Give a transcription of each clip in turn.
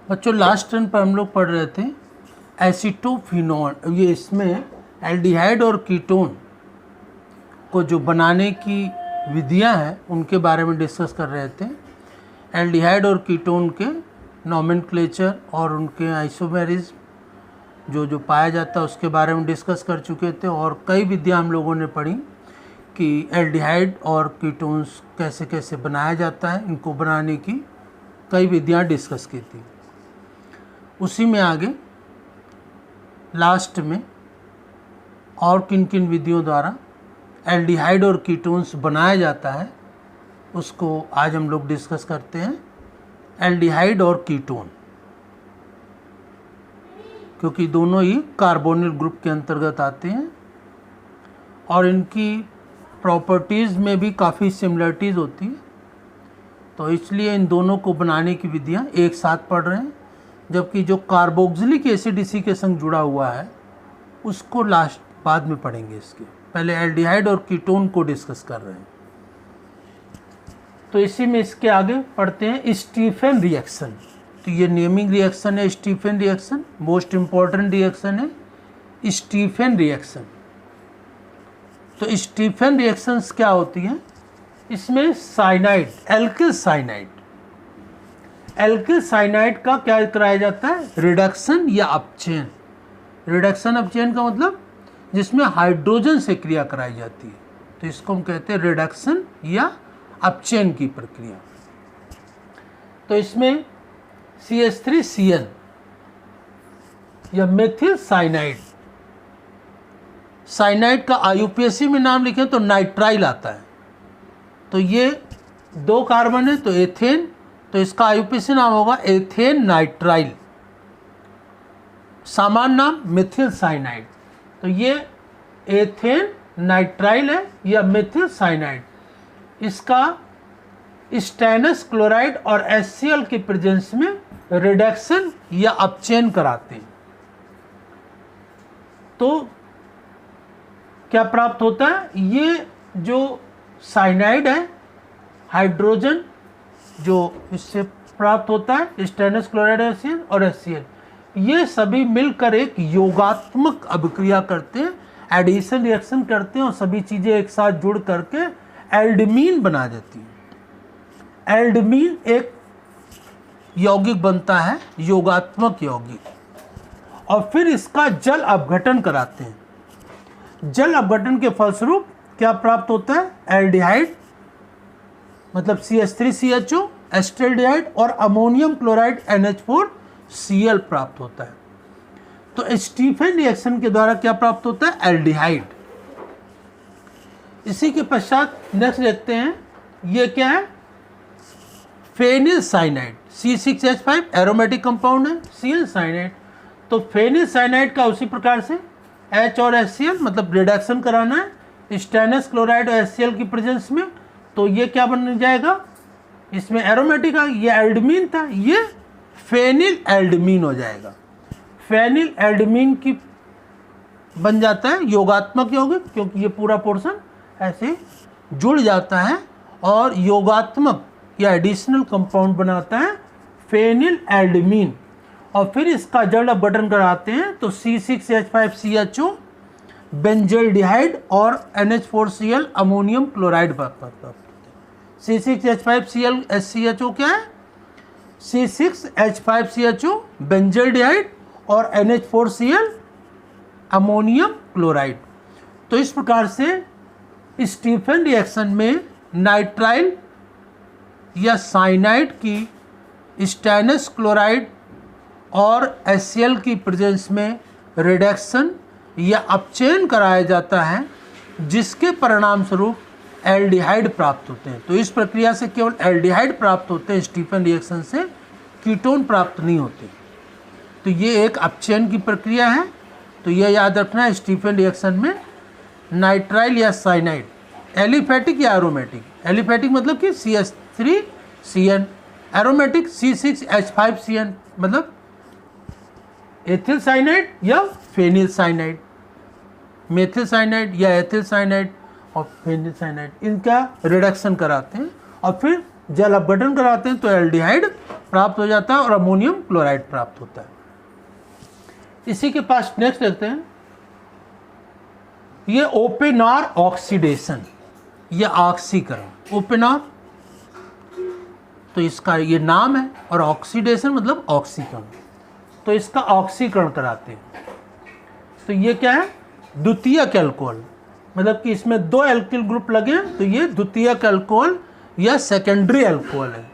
बच्चों last turn पर हम लोग पढ़ रहे थे एसीटोफिनॉल, ये इसमें एल्डिहाइड और कीटोन को जो बनाने की विधियां हैं उनके बारे में डिस्कस कर रहे थे। एल्डिहाइड और कीटोन के नॉमेनक्लेचर और उनके आइसोमेरिज्म जो पाया जाता है उसके बारे में डिस्कस कर चुके थे, और कई विधियां हम लोगों ने पढ़ी कि एल्डिहाइड और कीटोन्स कैसे कैसे बनाया जाता है, इनको बनाने की कई विधियां डिस्कस की थी। उसी में आगे लास्ट में और किन किन विधियों द्वारा एल्डिहाइड और कीटोन्स बनाया जाता है उसको आज हम लोग डिस्कस करते हैं। एल्डिहाइड और कीटोन, क्योंकि दोनों ही कार्बोनिल ग्रुप के अंतर्गत आते हैं और इनकी प्रॉपर्टीज़ में भी काफ़ी सिमिलरिटीज़ होती है, तो इसलिए इन दोनों को बनाने की विधियां एक साथ पढ़ रहे हैं। जबकि जो कार्बोक्सिलिक एसिड इसी के संग जुड़ा हुआ है उसको लास्ट बाद में पढ़ेंगे। इसके पहले एल्डिहाइड और कीटोन को डिस्कस कर रहे हैं। तो इसी में इसके आगे पढ़ते हैं स्टीफन रिएक्शन। तो ये नेमिंग रिएक्शन है Stephen reaction, most important reaction है स्टीफन रिएक्शन। तो स्टीफन रिएक्शंस क्या होती हैं? इसमें cyanide, alkyl cyanide, alkyl cyanide का क्या कराया जाता है? रिडक्शन या अपचयन। रिडक्शन अपचयन का मतलब जिसमें हाइड्रोजन से क्रिया कराई जाती है, तो इसको हम कहते हैं रिडक्शन या अपचयन की प्रक्रिया। तो इसमें CH3Cl या मेथिल साइनाइड, साइनाइड का IUPAC में नाम लिखें तो नाइट्राइल आता है। तो ये 2 कार्बन है तो एथेन, तो इसका IUPAC नाम होगा एथेन नाइट्राइल, सामान्य नाम मेथिल साइनाइड। तो ये एथेन नाइट्राइल है या मेथिल साइनाइड। इसका स्टेनस क्लोराइड और HCl के प्रेजेंस में रिडक्शन या अपचयन कराते हैं। तो क्या प्राप्त होता है? ये जो साइनाइड है, हाइड्रोजन जो इससे प्राप्त होता है, स्टेनस क्लोराइड HCl और HCl, ये सभी मिलकर एक योगात्मक अभिक्रिया करते हैं, एडिशन रिएक्शन करते हैं और सभी चीज़ें एक साथ जुड़ करके एल्डमीन बना देती है। एल्डमीन एक यौगिक बनता है, योगात्मक यौगिक, और फिर इसका जल अपघटन कराते हैं। जल अपघटन के फलस्वरूप क्या प्राप्त होता है? एल्डिहाइड मतलब CH3CHO, एस्टल्डिहाइड और अमोनियम क्लोराइड NH4Cl प्राप्त होता है। तो स्टीफन रिएक्शन के द्वारा क्या प्राप्त होता है? एल्डिहाइड। इसी के पश्चात नेक्स्ट देखते हैं, ये क्या है? Phenyl cyanide, C6H5 aromatic compound है, Cl साइनाइड। तो फेनिल साइनाइड का उसी प्रकार से H और HCl मतलब रिडक्शन कराना है स्टेनस क्लोराइड और HCl की प्रेजेंस में, तो ये क्या बन जाएगा? इसमें एरोमेटिक है, ये एल्डमीन था, ये फेनिल एल्डमीन हो जाएगा। फेनिल एल्डमीन की बन जाता है योगात्मक यौगिक, क्योंकि ये पूरा पोर्शन ऐसे जुड़ जाता है और योगात्मक या एडिशनल कंपाउंड बनाता है फेनिल एल्डमीन। और फिर इसका जल अपघटन कराते हैं तो C6H5CHO बेंजल्डिहाइड और NH4Cl अमोनियम क्लोराइड प्राप्त होते हैं। C6H5Cl HCHO क्या है? C6H5CHO बेंजल्डिहाइड और NH4Cl अमोनियम क्लोराइड। तो इस प्रकार से स्टीफन रिएक्शन में नाइट्राइल या साइनाइड की स्टेनस क्लोराइड और HCl की प्रेजेंस में रिडक्शन या अपचयन कराया जाता है, जिसके परिणाम स्वरूप एल्डिहाइड प्राप्त होते हैं। तो इस प्रक्रिया से केवल एल्डिहाइड प्राप्त होते हैं, स्टीफन रिएक्शन से कीटोन प्राप्त नहीं होते। तो ये एक अपचयन की प्रक्रिया है। तो यह याद रखना है, स्टीफन रिएक्शन में नाइट्राइल या साइनाइड, एलिफेटिक या एरोमेटिक, एलिफेटिक मतलब कि CH3Cn, एरोमेटिक C6H5Cn मतलब एथिल साइनाइड या फेनिल साइनाइड, मेथिल साइनाइड या एथिल साइनाइड और फेनिल साइनाइड, इनका रिडक्शन कराते हैं और फिर जल अपघटन कराते हैं तो एल्डिहाइड प्राप्त हो जाता है और अमोनियम क्लोराइड प्राप्त होता है। इसी के पास नेक्स्ट देखते हैं, ये ओपन आर ऑक्सीडेशन या ऑक्सीकरण। ओपन आर तो इसका ये नाम है और ऑक्सीडेशन मतलब ऑक्सीकरण, तो इसका ऑक्सीकरण कराते हैं। तो ये क्या है, द्वितीयक अल्कोहल, मतलब कि इसमें दो एल्किल ग्रुप लगे तो ये द्वितीयक अल्कोहल या सेकेंडरी अल्कोहल है।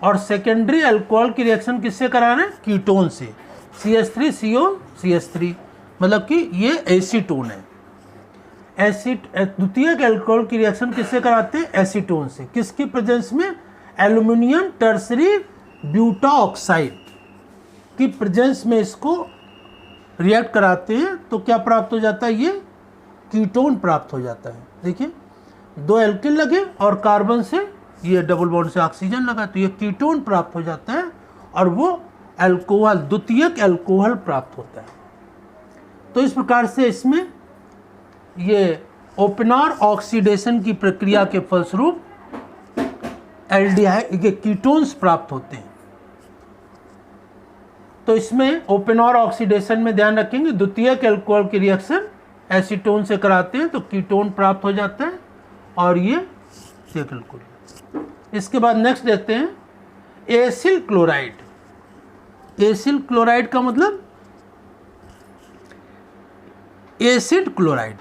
और सेकेंडरी अल्कोहल की रिएक्शन किससे करा रहे हैं, कीटोन से, CH3CO CH3, मतलब कि ये एसीटोन है। द्वितीयक अल्कोहल की रिएक्शन किससे कराते हैं, एसीटोन से। किसकी प्रेजेंस में, एल्युमिनियम टर्सरी ब्यूटा ऑक्साइड की प्रेजेंस में इसको रिएक्ट कराते हैं तो क्या प्राप्त हो जाता है, ये कीटोन प्राप्त हो जाता है। देखिए दो एल्किल लगे और कार्बन से ये डबल बॉन्ड से ऑक्सीजन लगा तो ये कीटोन प्राप्त हो जाता है और वो अल्कोहल, द्वितीयक अल्कोहल प्राप्त होता है। तो इस प्रकार से इसमें ये ओपनर ऑक्सीडेशन की प्रक्रिया के फलस्वरूप एल्डिहाइड कीटोन्स प्राप्त होते हैं। तो इसमें ओपनर ऑक्सीडेशन में ध्यान रखेंगे, द्वितीयक अल्कोहल की रिएक्शन एसीटोन से कराते हैं तो कीटोन प्राप्त हो जाता है और ये अल्कोहल। इसके बाद नेक्स्ट देखते हैं एसिल क्लोराइड। एसिल क्लोराइड का मतलब एसिड क्लोराइड,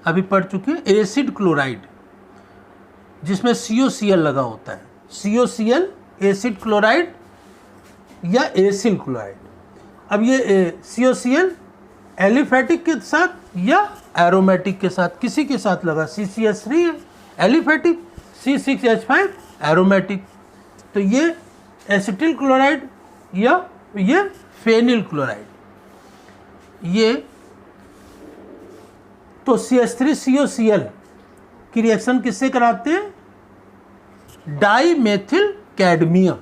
अभी पढ़ चुके हैं। एसिड क्लोराइड जिसमें COCl लगा होता है, COCl एसिड क्लोराइड या एसिल क्लोराइड। अब ये COCl एलिफेटिक के साथ या एरोमेटिक के साथ, किसी के साथ लगा, CCH3 है एलिफेटिक, C6H5 एरोमेटिक। तो ये एसिटिल क्लोराइड या ये फेनिल क्लोराइड, ये तो CH3COCl की रिएक्शन किससे कराते हैं, डाईमेथिल कैडमियम।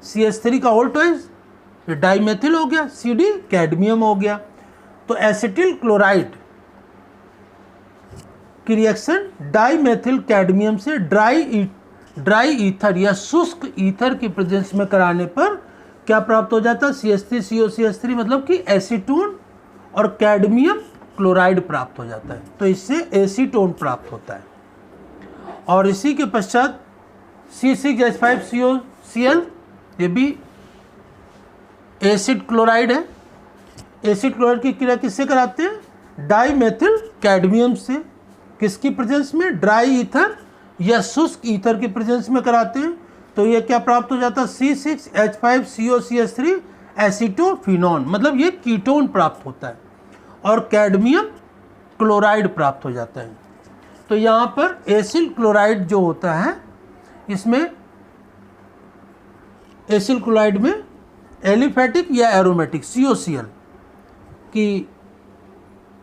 CH3 का होल ट्वाइस, ये डाईमेथिल हो गया, CD कैडमियम हो गया। तो एसिटिल क्लोराइड की रिएक्शन डाईमेथिल कैडमियम से ड्राई ईथर या शुष्क ईथर की प्रेजेंस में कराने पर क्या प्राप्त हो जाता है, CH3CO CH3 मतलब कि एसीटोन और कैडमियम क्लोराइड प्राप्त हो जाता है। तो इससे एसीटोन प्राप्त होता है। और इसी के पश्चात C6H5COCl, ये भी एसिड क्लोराइड है। एसिड क्लोराइड की क्रिया किससे कराते हैं, डाईमेथिल कैडमियम से। किसकी प्रेजेंस में, ड्राई ईथर या शुष्क ईथर की प्रेजेंस में कराते हैं तो ये क्या प्राप्त हो जाता है, C6H5CO CH3 एसीटोफिनॉन, मतलब ये कीटोन प्राप्त होता है और कैडमियम क्लोराइड प्राप्त हो जाता है। तो यहाँ पर एसिल क्लोराइड जो होता है, इसमें एसिल क्लोराइड में एलिफेटिक या एरोमेटिक COCl की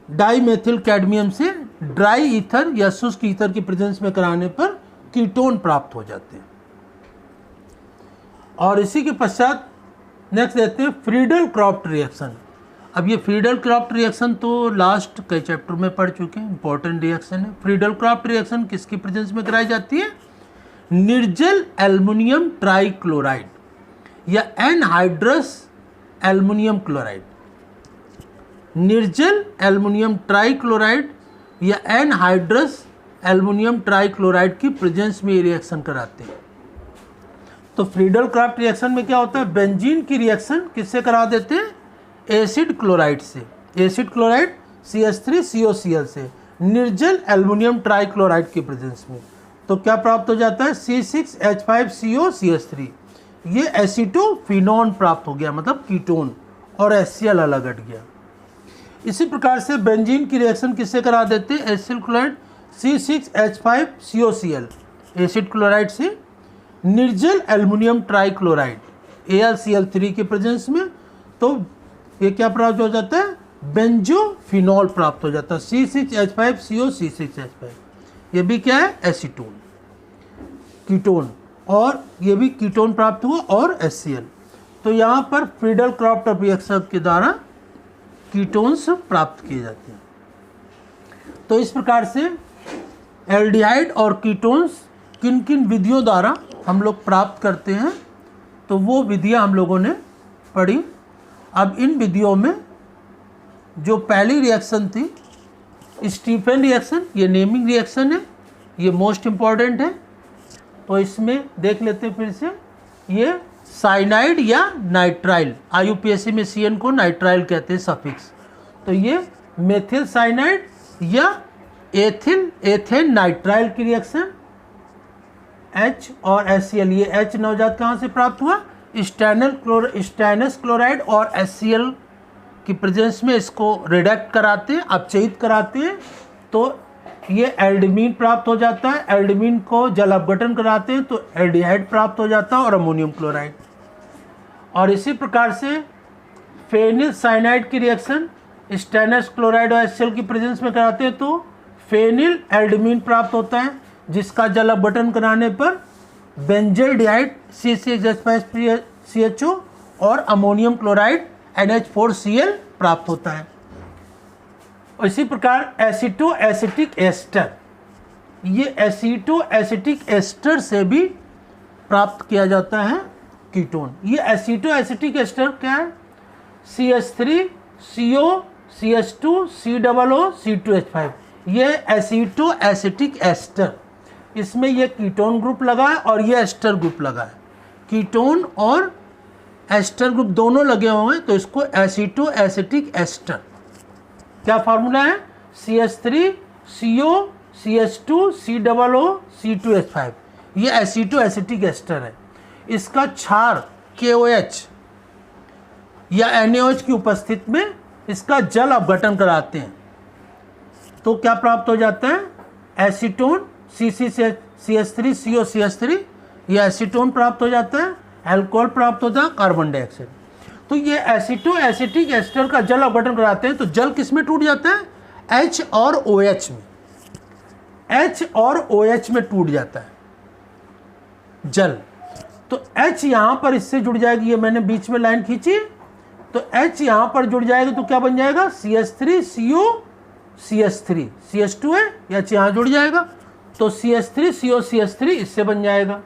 डाईमेथिल कैडमियम से ड्राई ईथर या शुष्क ईथर की प्रेजेंस में कराने पर कीटोन प्राप्त हो जाते हैं। और इसी के पश्चात नेक्स्ट देखते हैं फ्रीडल क्रॉफ्ट रिएक्शन। अब ये फ्रीडल क्रॉफ्ट रिएक्शन तो लास्ट कई चैप्टर में पढ़ चुके हैं, इंपॉर्टेंट रिएक्शन है। फ्रीडल क्रॉफ्ट रिएक्शन किसकी प्रेजेंस में कराई जाती है, निर्जल एल्युमिनियम ट्राइक्लोराइड या एनहाइड्रस एल्युमिनियम क्लोराइड। निर्जल एल्युमिनियम ट्राइक्लोराइड या एनहाइड्रस एल्युमिनियम ट्राइक्लोराइड की प्रेजेंस में ये रिएक्शन कराते हैं। तो फ्रीडल क्रॉफ्ट रिएक्शन में क्या होता है, बेंजीन की रिएक्शन किससे करा देते हैं, एसिड क्लोराइड से। एसिड क्लोराइड CH3COCl से निर्जल एल्युमिनियम ट्राइक्लोराइड की प्रेजेंस में तो क्या प्राप्त हो जाता है, C6H5CO CH3, ये एसीटोफिनॉन प्राप्त हो गया, मतलब कीटोन, और HCl अलग हट गया। इसी प्रकार से बेंजीन की रिएक्शन किससे करा देते हैं, acyl chloride C6H5COCl acid chloride से निर्जल एल्युमिनियम ट्राइक्लोराइड AlCl3 के प्रेजेंस में, तो ये क्या प्राप्त हो जाता है, बेंजोफिनॉल प्राप्त हो जाता है, C6H5CO C6H5। ये भी क्या है, एसीटोन, कीटोन, और ये भी कीटोन प्राप्त हुआ और HCl। तो यहाँ पर फ्रीडल क्रॉफ्ट रिएक्शन के द्वारा कीटोन्स प्राप्त किए जाते हैं। तो इस प्रकार से एल्डिहाइड और कीटोन्स किन किन विधियों द्वारा हम लोग प्राप्त करते हैं, तो वो विधियाँ हम लोगों ने पढ़ी। अब इन विधियों में जो पहली रिएक्शन थी स्टीफन रिएक्शन, ये नेमिंग रिएक्शन है, ये मोस्ट इम्पॉर्टेंट है। तो इसमें देख लेते हैं फिर से, ये साइनाइड या नाइट्राइल, IUPAC में CN को नाइट्राइल कहते हैं सफिक्स। तो ये मेथिल साइनाइड या एथेन नाइट्राइल की रिएक्शन, H और HCl, ये H नवजात कहाँ से प्राप्त हुआ, स्टेनस क्लोराइड और HCl की प्रेजेंस में इसको रिडक्ट कराते हैं, अपचयित कराते हैं, तो ये एल्डिमीन प्राप्त हो जाता है। एल्डिमीन को जल अपघटन कराते हैं तो एल्डिहाइड प्राप्त हो जाता है और अमोनियम क्लोराइड। और इसी प्रकार से फेनिल साइनाइड की रिएक्शन स्टेनस क्लोराइड और HCl की प्रेजेंस में कराते हैं तो फेनिल एल्डिमीन प्राप्त होता है, जिसका जल अपघटन कराने पर बेंजल्डिहाइड C6H5CHO और अमोनियम क्लोराइड NH4Cl प्राप्त होता है। और इसी प्रकार एसिटो एसिटिक एस्टर, ये एसिटो एसिटिक एस्टर से भी प्राप्त किया जाता है कीटोन। ये एसिटो एसिटिक एस्टर क्या है, CH3CO CH2 COO C2H5, ये एसिटो एसिटिक एस्टर, इसमें ये कीटोन ग्रुप लगा है और ये एस्टर ग्रुप लगा है। कीटोन और एस्टर ग्रुप दोनों लगे हुए हैं तो इसको एसिटो एसिटिक एस्टर। क्या फार्मूला है, CH3CO CH2 COO C2H5, ये एसिटो एसिटिक एस्टर है। इसका क्षार KOH या NaOH की उपस्थिति में इसका जल अपघटन कराते हैं तो क्या प्राप्त हो जाता है, एसीटोन CH3CO CH3, ये एसीटोन प्राप्त हो जाता है, अल्कोहल प्राप्त होता है, कार्बन डाइऑक्साइड। तो ये एसिटो एसिटिक एस्टर का जल अपघटन कराते हैं तो जल किस में टूट जाता है, H और OH में, H और OH में टूट जाता है जल। तो H यहाँ पर इससे जुड़ जाएगी, ये मैंने बीच में लाइन खींची, तो H यहाँ पर जुड़ जाएगा तो क्या बन जाएगा, CH3CO CH3, CH2 है, H यहाँ जुड़ जाएगा तो CH3CO CH3 इससे बन जाएगा।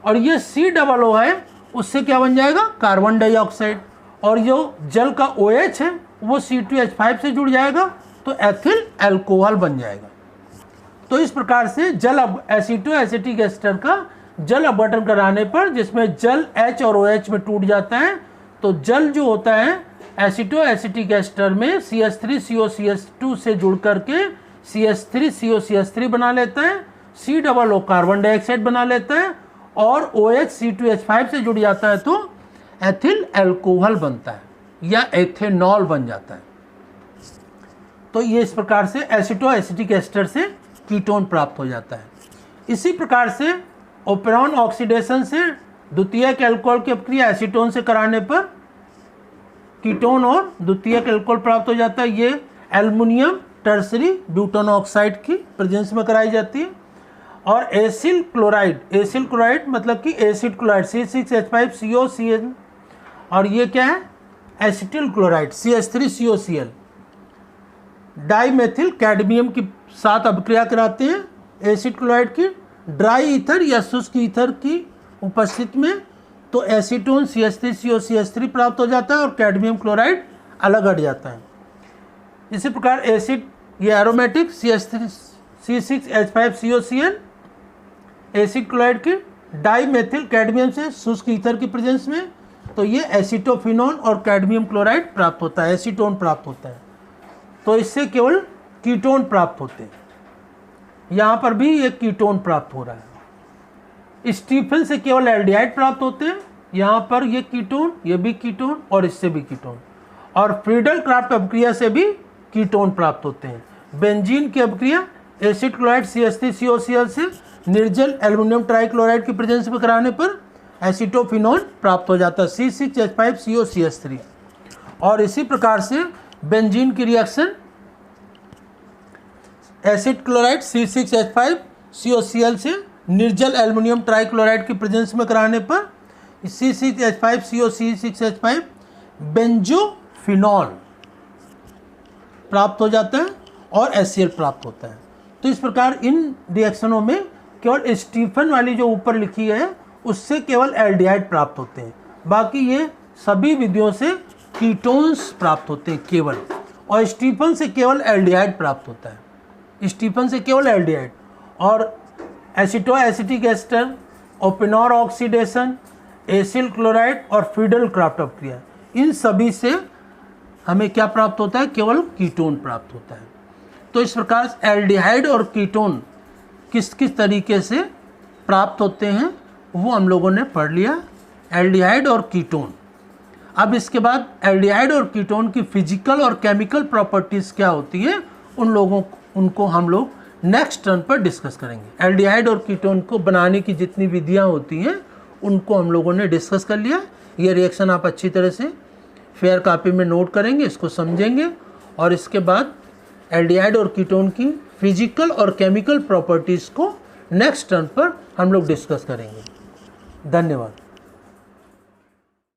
और ये COO है, उससे क्या बन जाएगा, कार्बन डाइऑक्साइड। और जो जल का OH है वो C2H5 से जुड़ जाएगा तो एथिल अल्कोहल बन जाएगा। तो इस प्रकार से जल एसिटो एसिटिक एस्टर का जल अपघटन कराने पर जिसमें जल H और OH में टूट जाता है तो जल जो होता है एसिटो एसिटिक एस्टर में CH3CO CH2 से जुड़ करके CH3CO CH3 बना लेता है, COO कार्बन डाइऑक्साइड बना लेता है और OH C2H5 से जुड़ जाता है तो एथिल अल्कोहल बनता है या एथेनॉल बन जाता है। तो ये इस प्रकार से एसिटो एसिटिक एस्टर से कीटोन प्राप्त हो जाता है। इसी प्रकार से ओपेरॉन ऑक्सीडेशन से द्वितीयक अल्कोहल की अपक्रिया एसीटोन से कराने पर कीटोन और द्वितीयक अल्कोहल प्राप्त हो जाता है। ये एल्युमिनियम टर्सरी ब्यूटेन ऑक्साइड की प्रेजेंस में कराई जाती है। और एसिल क्लोराइड मतलब कि एसिड क्लोराइड C6H5COCl, और ये क्या है, acetyl chloride CH3COCl dimethyl cadmium के साथ अभिक्रिया कराते हैं एसिड क्लोराइड की ड्राई ईथर या शुष्क ईथर की उपस्थिति में, तो एसीटोन CH3CO CH3 प्राप्त हो जाता है और कैडमियम क्लोराइड अलग हट जाता है। इसी प्रकार एसिड ये एरोमेटिक C6H5COCl एसिड क्लोराइड की डाईमेथिल कैडमियम से शुष्क ईथर की प्रेजेंस में, तो ये एसीटोफिनॉल और कैडमियम क्लोराइड प्राप्त होता है, एसीटोन प्राप्त होता है। तो इससे केवल कीटोन प्राप्त होते हैं। यहाँ पर भी ये कीटोन प्राप्त हो रहा है। स्टीफन से केवल एल्डिहाइड प्राप्त होते हैं, यहाँ पर ये कीटोन, ये भी कीटोन और इससे भी कीटोन। और फ्रीडल क्राफ्ट अभिक्रिया से भी कीटोन प्राप्त होते हैं। बेंजीन की अभिक्रिया एसिड क्लोराइड CH3COCl से निर्जल एल्युमिनियम ट्राइक्लोराइड की प्रेजेंस में कराने पर एसीटोफिनॉल प्राप्त हो जाता है C6H5COCH3। और इसी प्रकार से बेंजीन की रिएक्शन एसिड क्लोराइड C6H5COCl से निर्जल एल्युमिनियम ट्राइक्लोराइड की प्रेजेंस में कराने पर C6H5CO बेंजोफिनॉल प्राप्त हो जाता है और HCl प्राप्त होता है। तो इस प्रकार इन रिएक्शनों में केवल स्टीफन वाली जो ऊपर लिखी है उससे केवल एल्डिहाइड प्राप्त होते हैं। बाकी ये सभी विधियों से कीटोन्स प्राप्त होते हैं केवल, और स्टीफन से केवल एल्डिहाइड प्राप्त होता है, स्टीफन से केवल एल्डिहाइड। और acetoacetic ester, Oppenauer oxidation, acyl chloride और फ्रीडल क्राफ्ट अपक्रिया, इन सभी से हमें क्या प्राप्त होता है? केवल कीटोन प्राप्त होता है। तो इस प्रकार एल्डिहाइड और कीटोन किस किस तरीके से प्राप्त होते हैं वो हम लोगों ने पढ़ लिया, एल्डिहाइड और कीटोन। अब इसके बाद एल्डिहाइड और कीटोन की फिजिकल और केमिकल प्रॉपर्टीज़ क्या होती हैं उनको हम लोग नेक्स्ट टर्न पर डिस्कस करेंगे। एल्डिहाइड और कीटोन को बनाने की जितनी विधियां होती हैं उनको हम लोगों ने डिस्कस कर लिया। ये रिएक्शन आप अच्छी तरह से फेयर कॉपी में नोट करेंगे, इसको समझेंगे, और इसके बाद एल्डिहाइड और कीटोन की फिजिकल और केमिकल प्रॉपर्टीज़ को नेक्स्ट टर्न पर हम लोग डिस्कस करेंगे। धन्यवाद।